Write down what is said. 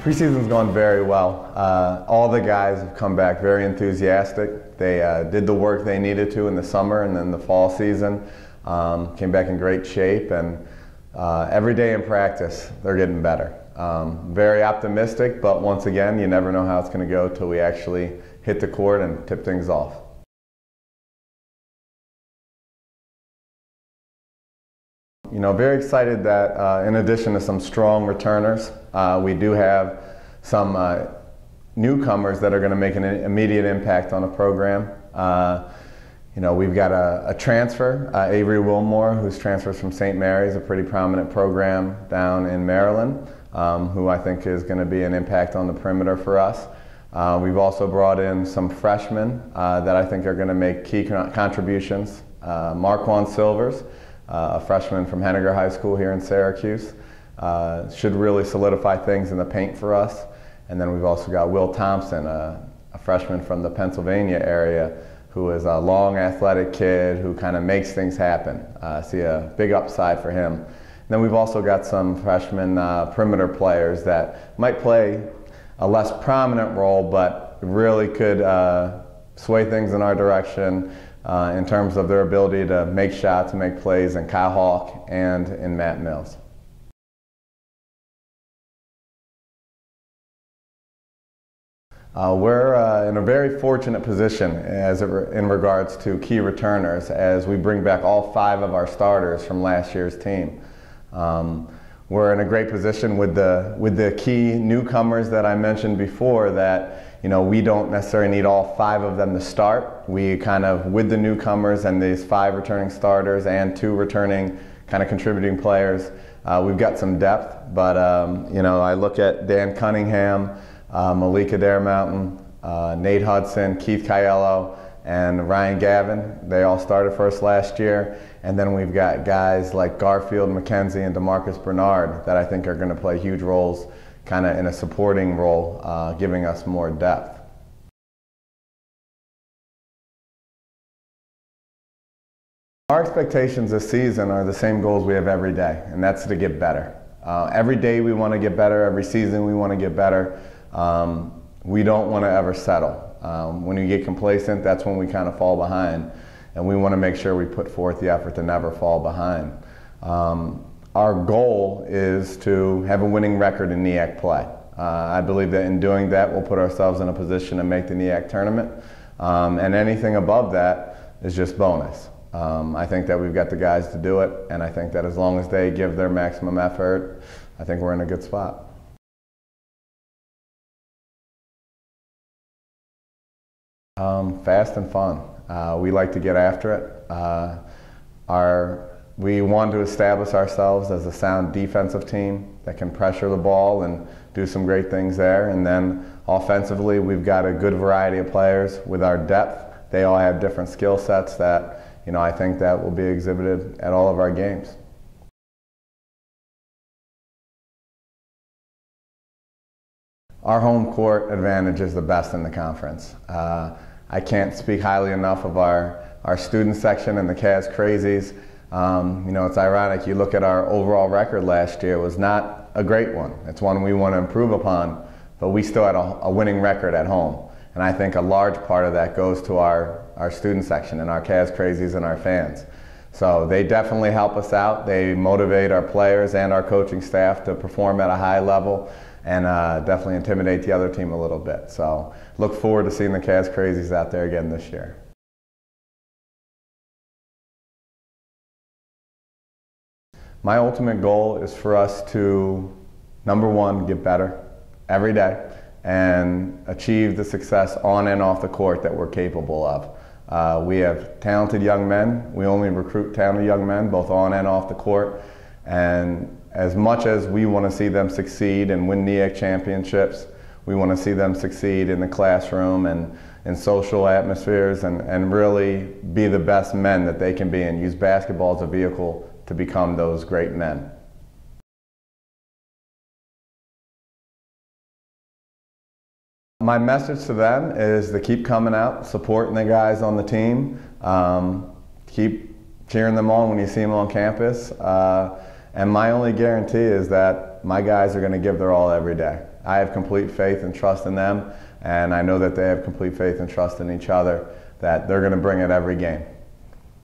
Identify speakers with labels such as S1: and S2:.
S1: Preseason's gone very well. All the guys have come back very enthusiastic. They did the work they needed to in the summer, and then the fall season came back in great shape, and every day in practice they're getting better. Very optimistic, but once again, you never know how it's going to go till we actually hit the court and tip things off. You know, very excited that in addition to some strong returners, we do have some newcomers that are going to make an immediate impact on the program. You know, we've got a transfer, Avery Wilmore, who's transferred from St. Mary's, a pretty prominent program down in Maryland, who I think is going to be an impact on the perimeter for us. We've also brought in some freshmen that I think are going to make key contributions. Marquand Silvers, a freshman from Henniger High School here in Syracuse, should really solidify things in the paint for us. And then we've also got Will Thompson, a freshman from the Pennsylvania area, who is a long athletic kid who kind of makes things happen. See a big upside for him. And then we've also got some freshman perimeter players that might play a less prominent role, but really could sway things in our direction in terms of their ability to make shots and make plays in Kyle Hawk and in Matt Mills. We're in a very fortunate position in regards to key returners as we bring back all 5 of our starters from last year's team. We're in a great position with the key newcomers that I mentioned before that, you know, we don't necessarily need all 5 of them to start. We kind of, with the newcomers and these 5 returning starters and 2 returning kind of contributing players, we've got some depth. But, you know, I look at Dan Cunningham, Malika Mountain, Nate Hudson, Keith Caiello, and Ryan Gavin. They all started for us last year. And then we've got guys like Garfield McKenzie and DeMarcus Bernard that I think are going to play huge roles kind of in a supporting role, giving us more depth. Our expectations this season are the same goals we have every day, and that's to get better. Every day we want to get better, every season we want to get better. We don't want to ever settle. When you get complacent, that's when we kind of fall behind. And we want to make sure we put forth the effort to never fall behind. Our goal is to have a winning record in NEAC play. I believe that in doing that, we'll put ourselves in a position to make the NEAC tournament. And anything above that is just bonus. I think that we've got the guys to do it, and I think that as long as they give their maximum effort, I think we're in a good spot. Fast and fun. We like to get after it. We want to establish ourselves as a sound defensive team that can pressure the ball and do some great things there. And then offensively, we've got a good variety of players with our depth. They all have different skill sets that, you know, I think that will be exhibited at all of our games. Our home court advantage is the best in the conference. I can't speak highly enough of our student section and the Caz Crazies. You know, it's ironic, you look at our overall record last year, it was not a great one. It's one we want to improve upon, but we still had a winning record at home. And I think a large part of that goes to our student section and our Caz Crazies and our fans. So they definitely help us out. They motivate our players and our coaching staff to perform at a high level and definitely intimidate the other team a little bit. So look forward to seeing the Caz Crazies out there again this year. My ultimate goal is for us to, number one, get better every day and achieve the success on and off the court that we're capable of. We have talented young men. We only recruit talented young men, both on and off the court. And as much as we want to see them succeed and win NEAC championships, we want to see them succeed in the classroom and in social atmospheres and really be the best men that they can be and use basketball as a vehicle to become those great men. My message to them is to keep coming out, supporting the guys on the team, keep cheering them on when you see them on campus. And my only guarantee is that my guys are going to give their all every day. I have complete faith and trust in them, and I know that they have complete faith and trust in each other, that they're going to bring it every game.